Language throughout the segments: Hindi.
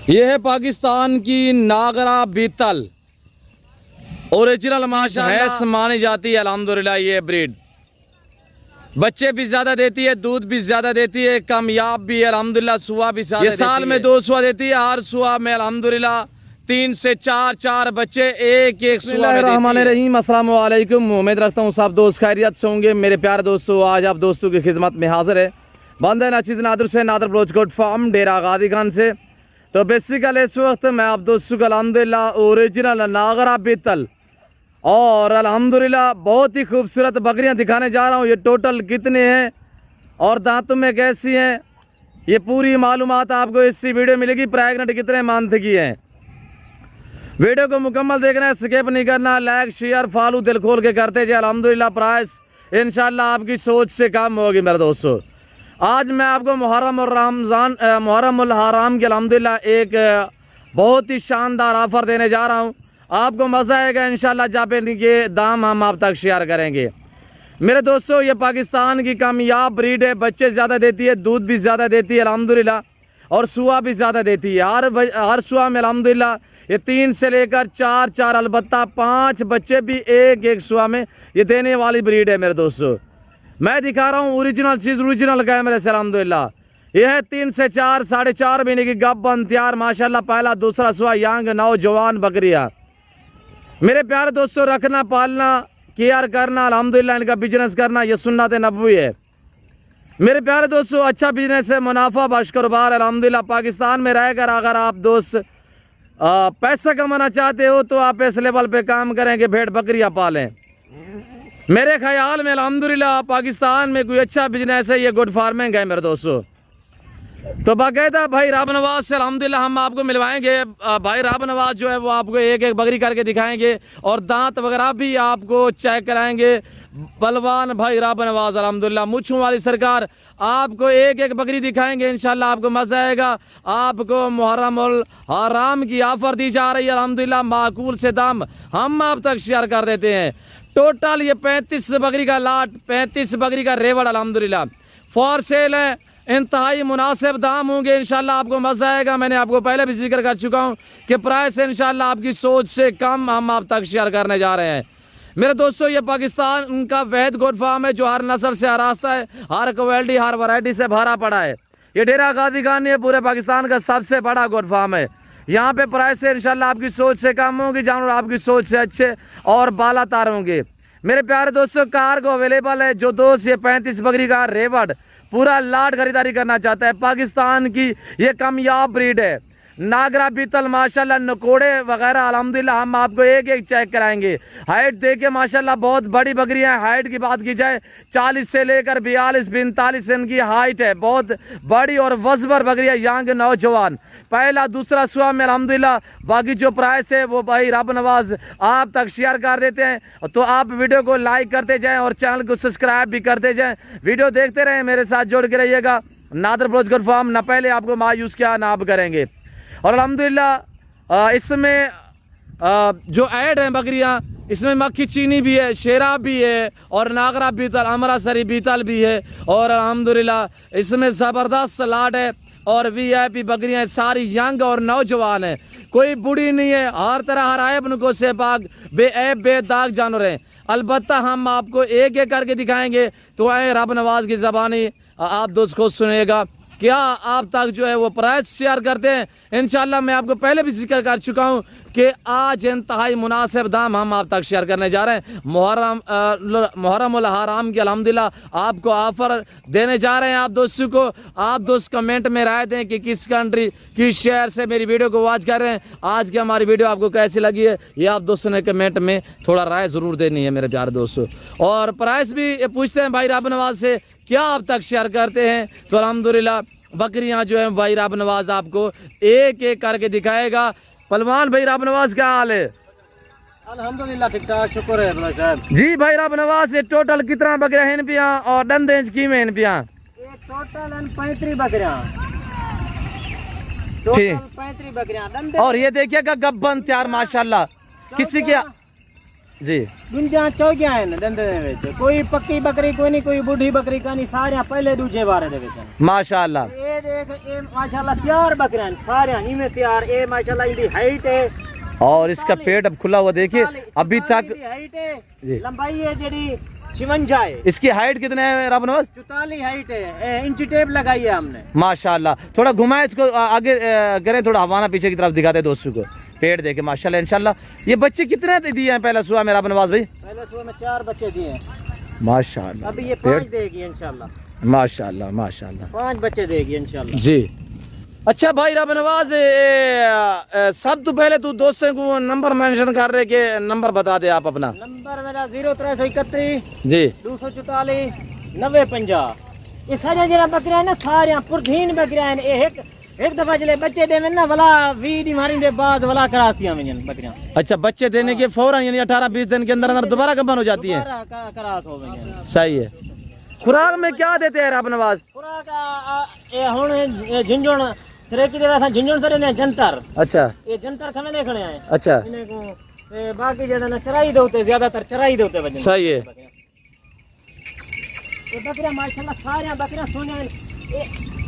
ये है पाकिस्तान की नागरा बीतल, ओरिजिनल माशाअल्लाह मानी जाती है अल्हम्दुलिल्लाह। ये ब्रीड बच्चे भी ज्यादा देती है, दूध भी ज्यादा देती है, कामयाब भी है अल्हम्दुलिल्लाह। सुआ भी ज्यादा, ये साल में 2 सुआ देती है। हर सुआ में अल्हम्दुलिल्लाह 3 से 4 बच्चे एक सुआ में रहमान अस्सलाम वालेकुम। उम्मीद रखता हूँ सब दोस्त खैरियत से होंगे। मेरे प्यारे दोस्तों, आज आप दोस्तों की खिदमत में हाजिर है बंदे नाचिद नादर से, नादर ब्रोच गोट फार्म डेरा गादी खान से। तो बेसिकली इस वक्त मैं आप दोस्तों को अल्हम्दुलिल्लाह ओरिजिनल नागरा बीतल और अल्हम्दुलिल्लाह बहुत ही खूबसूरत बकरियां दिखाने जा रहा हूं। ये टोटल कितने हैं और दांतों में कैसी हैं, ये पूरी मालूमात आपको इसी वीडियो में मिलेगी। प्रेग्नेंट कितने मंथ की हैं, वीडियो को मुकम्मल देखना है, स्किप नहीं करना। लाइक शेयर फॉलो दिल खोल के करते जाए। अल्हम्दुलिल्लाह प्राइस इंशाल्लाह आपकी सोच से कम होगी मेरे दोस्तों। आज मैं आपको मुहर्रम उल हराम के अल्हम्दुलिल्लाह एक बहुत ही शानदार ऑफर देने जा रहा हूं। आपको मज़ा आएगा इंशाल्लाह। जापानी के दाम हम आप तक शेयर करेंगे मेरे दोस्तों। ये पाकिस्तान की कामयाब ब्रीड है, बच्चे ज़्यादा देती है, दूध भी ज़्यादा देती है अल्हम्दुलिल्लाह, और सुआ भी ज़्यादा देती है। हर सुआ में अल्हम्दुलिल्लाह ये 3 से लेकर 4 अलबत्ता 5 बच्चे भी एक सुआ में ये देने वाली ब्रीड है मेरे दोस्तों। मैं दिखा रहा हूँ ओरिजिनल चीज़, ओरिजिनल कैमरे से अल्हम्दुलिल्लाह। यह है 3 से 4 साढ़े 4 महीने की गब्बन तैयार माशाल्लाह। पहला दूसरा सुआ यांग नौजवान बकरियाँ मेरे प्यारे दोस्तों। रखना पालना केयर करना अल्हम्दुलिल्लाह, इनका बिजनेस करना ये सुन्नत नबवी है मेरे प्यारे दोस्तों। अच्छा बिजनेस है, मुनाफा बख्श कारोबार अल्हम्दुलिल्लाह। पाकिस्तान में रहकर अगर आप दोस्त पैसा कमाना चाहते हो तो आप इस लेवल पे काम करेंगे, भेड़ बकरियां पालें। मेरे ख्याल में अल्हम्दुलिल्लाह पाकिस्तान में कोई अच्छा बिजनेस है, ये गुड फार्मिंग है मेरे दोस्तों। तो बाकायदा भाई राब नवाज से अल्हम्दुलिल्लाह हम आपको मिलवाएंगे। भाई राब नवाज जो है वो आपको एक बकरी करके दिखाएंगे और दांत वगैरह भी आपको चेक कराएंगे। बलवान भाई राब नवाज अल्हम्दुलिल्लाह, मूंछों वाली सरकार, आपको एक बकरी दिखाएंगे इंशाल्लाह, आपको मजा आएगा। आपको मुहर्रम उल हराम की ऑफर दी जा रही है अल्हम्दुलिल्लाह, माकूल से दाम हम आप तक शेयर कर देते हैं। टोटल ये 35 बकरी का लाट, 35 बकरी का रेवड़ अल्हम्दुलिल्लाह फॉर सेल है। इंतहाई मुनासिब दाम होंगे इंशाल्लाह, आपको मज़ा आएगा। मैंने आपको पहले भी जिक्र कर चुका हूँ कि प्राइस इंशाल्लाह आपकी सोच से कम हम आप तक शेयर करने जा रहे हैं मेरे दोस्तों। ये पाकिस्तान का वहद गोट फार्म है जो हर नस्ल से आरास्ता है, हर क्वालिटी हर वैरायटी से भरा पड़ा है। ये डेरा गादी खान ये पूरे पाकिस्तान का सबसे बड़ा गोट फार्म है। यहाँ पे प्राइस से इंशाल्लाह आपकी सोच से कम होगी, जानवर आपकी सोच से अच्छे और बाला तार होंगे मेरे प्यारे दोस्तों। कार को अवेलेबल है। जो दोस्त ये 35 बकरी का रेवड़ पूरा लाट खरीदारी करना चाहता है, पाकिस्तान की ये कामयाब ब्रीड है नागरा बीतल माशाल्लाह। नकोड़े वगैरह अल्हम्दुलिल्लाह हम आपको एक चेक कराएंगे। हाइट देखिए माशाल्लाह बहुत बड़ी बकरियां हैं। हाइट की बात की जाए 40 से लेकर 42-45 इनकी हाइट है, बहुत बड़ी और वजबर बकरियां यांग नौजवान। पहला दूसरा सुआ में अल्हम्दुलिल्लाह। बाकी जो प्राइस है वो भाई रब नवाज आप तक शेयर कर देते हैं। तो आप वीडियो को लाइक करते जाएं और चैनल को सब्सक्राइब भी करते जाएं। वीडियो देखते रहें, मेरे साथ जोड़ के रहिएगा। नादर ब्रोच गोट फार्म ना पहले आपको मायूस किया ना आप करेंगे। और अल्हम्दुलिल्लाह इसमें जो ऐड हैं बकरियां, इसमें मक्खी चीनी भी है, शेरा भी है और नागरा बीतल अमरासरी बीतल भी है। और अल्हम्दुलिल्लाह इसमें ज़बरदस्त लाट है और VIP बकरियां सारी यंग और नौजवान है, कोई बूढ़ी नहीं है। हर तरह हर आयब नको से पाक बेऐब बेदाग जानवर हैं। अलबत्ता हम आपको एक करके दिखाएंगे। तो आए रब नवाज की ज़बानी आप दोस्त को सुनेगा क्या आप तक जो है वो प्राइस शेयर करते हैं इंशाल्लाह। मैं आपको पहले भी जिक्र कर चुका हूँ कि आज इंतहाई मुनासिब दाम हम आप तक शेयर करने जा रहे हैं। मुहर्रम उल हराम की अल्हम्दुलिल्लाह आपको ऑफर देने जा रहे हैं आप दोस्तों को। आप दोस्त कमेंट में राय दें कि किस कंट्री किस शहर से मेरी वीडियो को वॉच कर रहे हैं। आज की हमारी वीडियो आपको कैसी लगी है ये आप दोस्तों ने कमेंट में थोड़ा राय ज़रूर देनी है मेरे प्यारे दोस्तों। और प्राइस भी पूछते हैं भाई रब नवाज से क्या आप तक शेयर करते हैं। तो अल्हम्दुलिल्लाह बकरियां जो है भाई रब नवाज आपको एक करके दिखाएगा। पलवान भाई रब नवाज क्या हाल है? अल्हम्दुलिल्लाह ठीक ठाक, शुक्र है अल्लाह साहब जी। भाई रब नवाज ये टोटल कितना बकरियां हैं पिया और डंडे की में पिया? टोटल 35 बकरियां, टोटल 35 बकरियां। और ये देखिएगा गब्बन तैयार माशाल्लाह। किसी के जी दुनिया चौकियां हैं दंदे दे विच कोई पक्की बकरी कोई नहीं कोई बूढ़ी बकरी का नहीं सारे पहले दूजे बारे दे विच माशाल्लाह ये देख ये माशाल्लाह तैयार बकरियां सारे इनमें तैयार ये माशाल्लाह इनकी हाइट है और इसका पेट अब खुला हुआ देखिए अभी तक हाइट है लंबाई है जेडी 56 है इसकी हाइट कितने है रब नवाज 44 हाइट है इंची टेप लगाई है हमने माशाल्लाह थोड़ा घुमाए इसको आगे करें थोड़ा हवाना पीछे की तरफ दिखाते हैं दोस्तों को पेड़ देखे माशाल्लाह इंशाल्लाह ये बच्चे कितने दिए हैं पहला सुबह में रब नवाज भाई पहले सुबह में 4 बच्चे दिए हैं माशाल्लाह अभी ये 5 देगी इंशाल्लाह माशाल्लाह माशाल्लाह 5 बच्चे देगी इंशाल्लाह जी अच्छा भाई रब नवाज सब तो पहले तू दोस्तों को नंबर मेंशन कर रहे के नंबर बता दे आप अपना नंबर मेरा 0331 जी 244 9050 ये सारे जरा बकरियां ना सारे पुरधीन बकरियां हैं एक दफा चले बच्चे देवे ना वाला 20 दिन मारी दे बाद वाला करासियां में बकरियां अच्छा बच्चे देने के फौरन यानी 18-20 दिन के अंदर अंदर दोबारा गबन हो जाती है करास हो गई सही है खुराक में क्या देते हैं रब नवाज खुराक ये हुन झिंझुण सरेकी दे असा झिंझुण सरे ने जंतर अच्छा ये जंतर खने देखने आए अच्छा इन्हें को ते बाकी जेड़ा ना चराई दे होते ज्यादातर चराई दे होते वजन सही है ये बकरियां माशाल्लाह सारे बकरियां सोने ये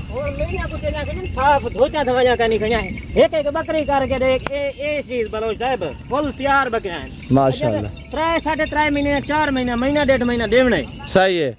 और मैंने कुछ ना के साफ धोता दवाया का नहीं खया है एक बकरी करके देख ये चीज बलोच साहब फुल तैयार बकरियां हैं माशाल्लाह 3.5 महीने 4 महीने महीना 1.5 महीना देवने सही है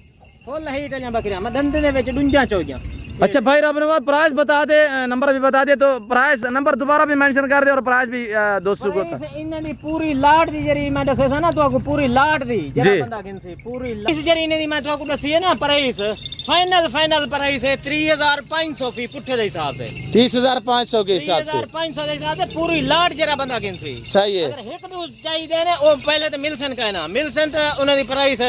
फुल हाइट वाली बकरियां मैं दंदे दे विच डुंजा चौकियां अच्छा भाई रब नवाज प्राइस बता दे नंबर भी बता दे तो प्राइस नंबर दोबारा भी मेंशन कर दे और प्राइस भी दोस्तों को इन्हें दी पूरी लाट दी जरी मैं दसे ना तो पूरी लाट दी जरा बंदा गिनसी पूरी इस जरी ने दी मैं तो दसी है ना प्राइस फाइनल प्राइस है 3500 फी पुट्ठे दे हिसाब से 30,500 के हिसाब से 3500 दे हिसाब से पूरी लाट जरा बंदा गिनसी सही है अगर एक दो चाहिए ने ओ पहले तो मिलसन का है ना मिलसन तो उन्हें दी प्राइस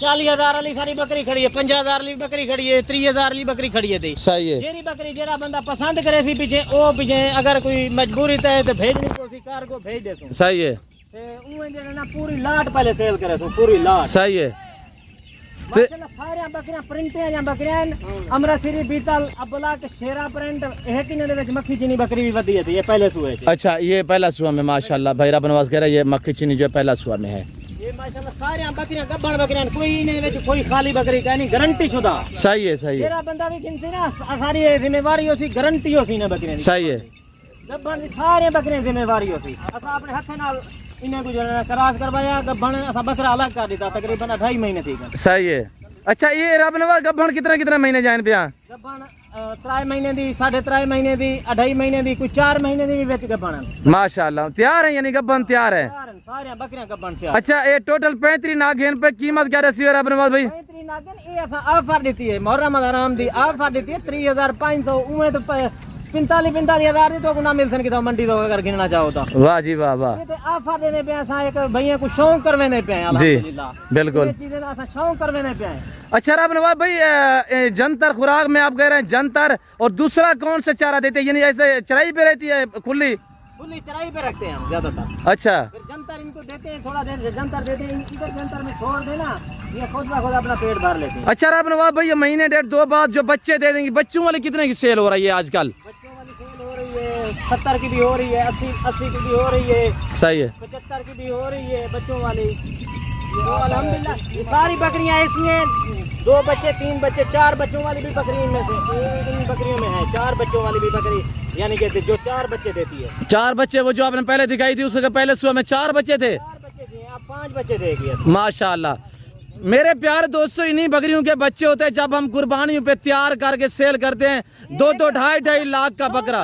40,000 वाली सारी बकरी खड़ी है 50,000 वाली बकरी खड़ी है 30,000 वाली बकरी खड़ी है दी सही है जेरी बकरी जेरा बंदा पसंद करे सी पीछे ओ पीछे अगर कोई मजबूरी है तो भेजने को सी कार को भेज दे तू सही है ते उए जेरा ना पूरी लाट पहले सेल करे तू पूरी लाट सही है माशाल्लाह सारे बकरियां प्रिंट है या बकरियां अमृतसरी बीतल अबला के शेरा प्रिंट एक ही ने विच मक्खी चीनी बकरी भी वधी है ये पहले सुए थे अच्छा ये पहला सुआ में माशाल्लाह भाई रब नवाज कह रहा है ये मक्खी चीनी जो पहला सुआ में है ये माशाल्लाह सारे बकरियां गब्बड़ बकरियां कोई ने विच कोई खाली बकरी का नहीं गारंटी शुदा सही है सही है जेरा बंदा भी गिनसी ना सारी जिम्मेवारी होसी गारंटी होसी ना बकरियां सही है गब्बड़ दी सारे बकरियां जिम्मेवारी होसी असा अपने हाथ नाल इन्हें को जो करास करवाया गब्बड़ असा बकरा अलग कर दिता तकरीबन 2.5 महीने थी सही है अच्छा ये रब नवाज गब्बन कितने महीने जान पे गब्बन 3 महीने दी 3.5 महीने दी 2.5 महीने दी कोई 4 महीने दी भी विच गब्बन माशाल्लाह तैयार है यानी गब्बन तैयार है सारे बकरियां गब्बन से अच्छा ये टोटल 35 नागेन पे कीमत क्या रसी है रब नवाज भाई 35 नागन ये ऑफर देती है मुहर्रम हराम दी ऑफर देती है 3500 उमे तो 45,000 दी तो गुना मिलसन की तो मंडी तो अगर गिनना चाहो तो वाह जी वाह वाह ये तो ऑफर देने पे असा एक भैया को शौक करवेने पे अल्हम्दुलिल्लाह बिल्कुल ये चीजें असा शौक करवेने पे अच्छा रब नवाज भाई जंतर खुराक में आप कह रहे हैं जंतर और दूसरा कौन सा चारा देते हैं यानी ऐसे चराई पे रहती है खुली चराई पे रखते हैं हम ज्यादातर अच्छा फिर जंतर इनको देते हैं थोड़ा देर जंतर देते हैं इधर जंतर में छोड़ देना ये खुद ब खुद अपना पेट भर लेते हैं अच्छा रब नवाज भाई ये महीने 1.5-2 बाद जो बच्चे दे देंगे बच्चों वाली कितने की सेल हो रही है आजकल बच्चों वाली सेल हो रही है 70 की भी हो रही है 80 की भी हो रही है सही है 75 की भी हो रही है बच्चों वाली तो अल्हम्दुलिल्लाह ये सारी बकरियां ऐसी हैं 2 बच्चे 3 बच्चे 4 बच्चों वाली भी बकरी इनमें से इन बकरियों में है 4 बच्चों वाली भी बकरी यानी कि जो 4 बच्चे देती है 4 बच्चे वो जो आपने पहले दिखाई थी उसके पहले सुबह में 4 बच्चे थे 4 बच्चे थे आप 5 बच्चे देगी माशाल्लाह मेरे प्यारे दोस्तों इन्हीं बकरियों के बच्चे होते हैं जब हम कुर्बानियों पे तैयार करके सेल करते हैं 2-2 2.5 लाख का बकरा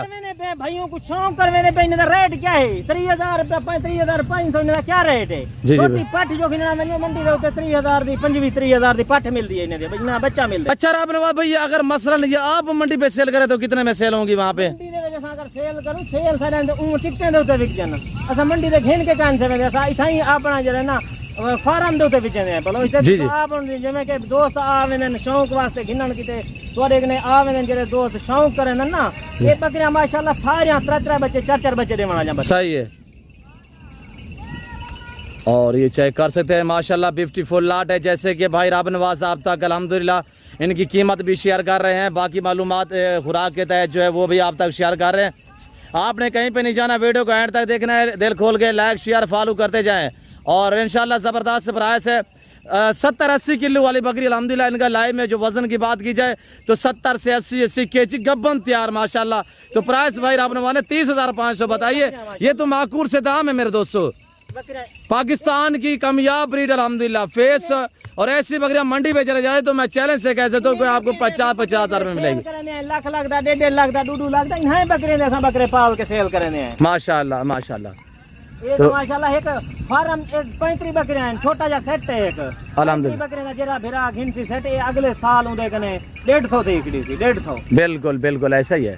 भाइयों को शौक करने पे इनका रेट क्या है 30,000 रुपया 3500 इनका क्या रेट है छोटी पठ जो खिलना मैंने मंडी दे उत्ते 30,000 दी 25-30,000 दी पठ मिलती है इन्हें इतना बच्चा मिलता है अच्छा रब नवाज भाई अगर मसलन ये आप मंडी पे सेल करें तो कितने में सेल होंगी वहाँ पे मंडी दे जैसा अगर सेल करूं सेल सारे ऊ टिकटे दे उत्ते विक जाना अच्छा मंडी दे घेन के कान से जैसा इथा ही अपना जरा ना फार्म दे उत्ते विचने बोलो इसे आप जिवें के दोस्त आवेन शौक वास्ते घिनन किते तोरे ने आवेन जरे दोस्त शौक करन ना ये बकरियां माशाल्लाह सारे 3 बच्चे 4 बच्चे देवना जा सही है और ये चेक कर सकते हैं माशाल्लाह 54 लाट है जैसे कि भाई रब नवाज आप तक अल्हम्दुलिल्लाह इनकी कीमत भी शेयर कर रहे हैं बाकी मालूमात खुराक के तहत जो है वो भी आप तक शेयर कर रहे हैं आपने कहीं पे नहीं जाना वीडियो को एंड तक देखना है दिल खोल के लाइक शेयर फॉलो करते जाएं और इंशाल्लाह ज़बरदस्त प्राइस है। 70-80 किलो वाली बकरी अल्हम्दुलिल्लाह इनका लाइव में जो वज़न की बात की जाए तो 70 से 80 केजी गब्बन तैयार माशाल्लाह। तो प्राइस भाई आपने माने 30,500 बताइए, ये तो माकूल से दाम है मेरे दोस्तों। पाकिस्तान की कामयाब ब्रीड अल्हम्दुलिल्लाह फेस, और ऐसी बकरियां मंडी में चले जाए तो मैं चैलेंज से कह सकता हूँ कोई आपको 50-50 हज़ार में मिलेगी। लाख लाख 1.5 लाख 2 लाख बकरे पाल के सेल करने हैं माशाल्लाह माशाल्लाह। तो माशाल्लाह एक फार्म 35 बकरे हैं, छोटा जा सेट है एक अल्हम्दुलिल्लाह बकरे का जरा भिरा घिनसी सेट है, अगले साल उनके कने 150 दी इकड़ी थी 150। बिल्कुल बिल्कुल ऐसा ही है।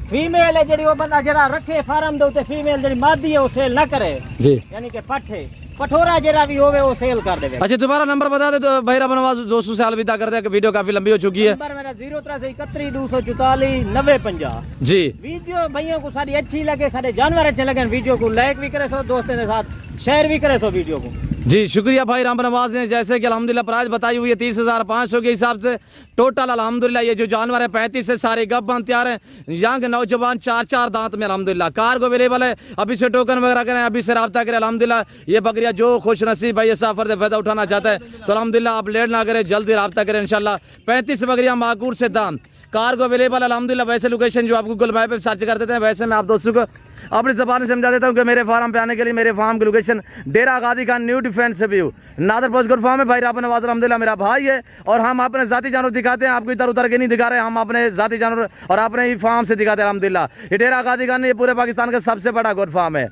फीमेल है जेडी वो बंदा जरा रखे फार्म दे उते, फीमेल जेडी मादी है वो सेल ना करे जी, यानी कि पट्ठे पठोरा जरा भी होवे वो सेल कर देवे। अच्छा दोबारा नंबर बता दे तो भाई नवाज दोस्तों से अलविदा करते हैं कि वीडियो काफी लंबी हो चुकी है। नंबर मेरा 083 244 9050 जी। वीडियो भैया को सारी अच्छी लगे, सारे जानवर अच्छे लगे, वीडियो को लाइक भी करे सो, दोस्तों के साथ शेयर भी करे सो वीडियो को। जी शुक्रिया भाई राम नवाज ने, जैसे कि अल्हम्दुलिल्लाह प्राइस बताई हुई है 30,500 के हिसाब से टोटल अल्हम्दुलिल्लाह। ये जो जानवर है 35 से सारे गब्बन तैयार हैं, यहाँ के नौजवान 4-4 दांत में अल्हम्दुलिल्लाह। कार्गो अवेलेबल है, अभी से टोकन वगैरह करें, अभी से रब्ता करें अल्हम्दुलिल्लाह। ये बकरियाँ जो खुश नसीब भाई ये सफर से फायदा उठाना चाहता है तो अल्हम्दुलिल्लाह आप लेट ना करें, जल्दी रब्ता करें इंशाल्लाह। 35 बकरियाँ माकूल से दाम, कार्गो अवेलेबल अल्हम्दुलिल्लाह। वैसे लोकेशन जो आप गूगल मैप पे सर्च कर देते हैं वैसे मैं आप दोस्तों को अपनी ज़बान से समझा देता हूँ कि मेरे फार्म पे आने के लिए मेरे फार्म की लोकेशन डेरा गादी खान न्यू डिफेंस व्यू नादर पोस्ट फार्म है। भाई राब नवाज अल्हम्दुलिल्लाह मेरा भाई है, और हम अपने जाती जानवर दिखाते हैं, आपको इधर उधर के नहीं दिखा रहे, हम अपने जाती जानवर और अपने ही फार्म से दिखाते हैं अल्हम्दुलिल्लाह। ये डेरा गादी खान ये पूरे पाकिस्तान का सबसे बड़ा गोट फार्म है।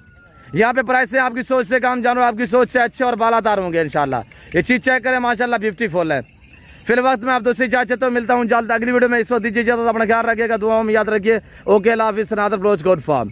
यहाँ पे प्राइस से आपकी सोच से काम जानवर आपकी सोच से अच्छे और बालादार होंगे इंशाल्लाह। ये चीज़ चेक करें माशाल्लाह 54 है। फिर वक्त में आप दोस्तों चाहते तो मिलता हूँ जल्द अगली वीडियो में। इस वक्त दीजिए इजाज़त, अपना ख्याल रखिएगा, दुआओं में याद रखिए। ओके अल्लाह हाफिज़, नादर पोस्ट गोट फार्म।